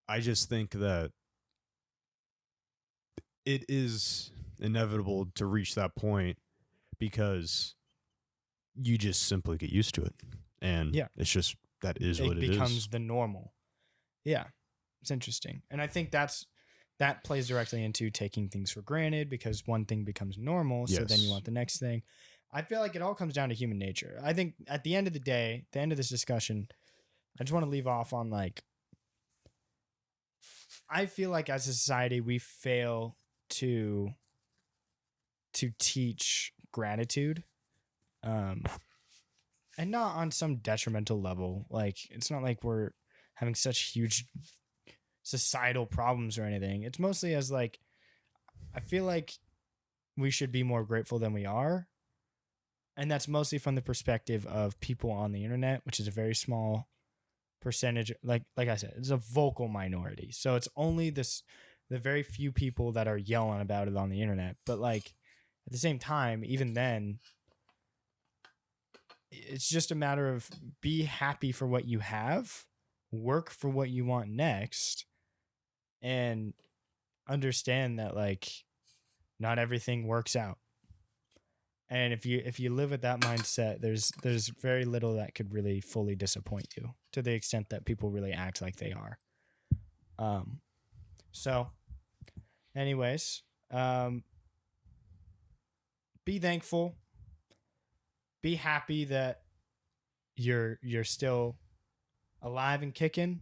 I just think that it is inevitable to reach that point because you just simply get used to it. And it's just, that is what it is. It becomes the normal. Yeah. It's interesting. And I think that plays directly into taking things for granted because one thing becomes normal. So then you want the next thing. I feel like it all comes down to human nature. I think at the end of the day, the end of this discussion, I just want to leave off on like, I feel like as a society, we fail to teach gratitude. And not on some detrimental level. Like, it's not like we're having such huge societal problems or anything. It's mostly as like, I feel like we should be more grateful than we are. And that's mostly from the perspective of people on the internet, which is a very small percentage. Like I said, it's a vocal minority. So it's only the very few people that are yelling about it on the internet. But like at the same time, even then, it's just a matter of be happy for what you have, work for what you want next, and understand that like not everything works out. And if you live with that mindset, there's very little that could really fully disappoint you to the extent that people really act like they are. So anyways, be thankful. Be happy that you're still alive and kicking.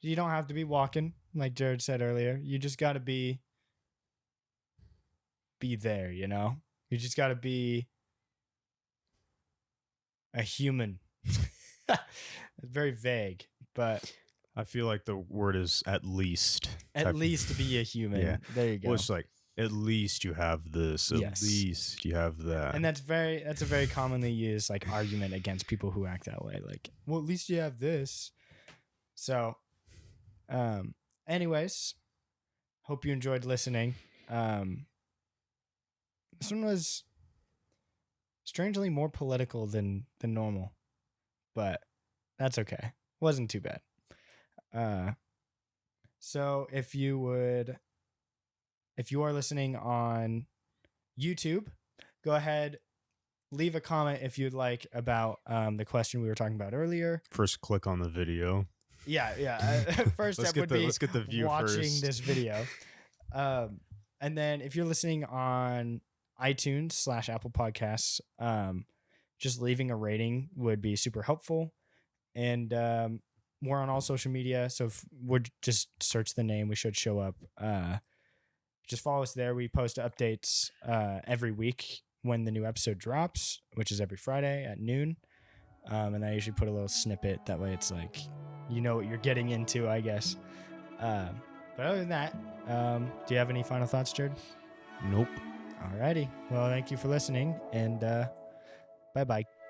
You don't have to be walking, like Jared said earlier. You just got to be there, you know? You just got to be a human. It's very vague, but I feel like the word is at least. At least be a human. Yeah. There you go. Well, it's like, at least you have this. At least you have that. And that's a very commonly used like argument against people who act that way. Like, well, at least you have this. So, anyways, hope you enjoyed listening. This one was strangely more political than normal, but that's okay. Wasn't too bad. So if you are listening on YouTube, go ahead, leave a comment if you'd like about the question we were talking about earlier. First, click on the video. Yeah. First step would be let's get the view watching first. This video. And then if you're listening on iTunes / Apple Podcasts, just leaving a rating would be super helpful. And we're on all social media, so if we're just search the name, we should show up. Just follow us there. We post updates every week when the new episode drops, which is every Friday at noon. And I usually put a little snippet. That way it's like, you know what you're getting into, I guess. But other than that, do you have any final thoughts, Jared? Nope. Alrighty. Well, thank you for listening, and bye-bye.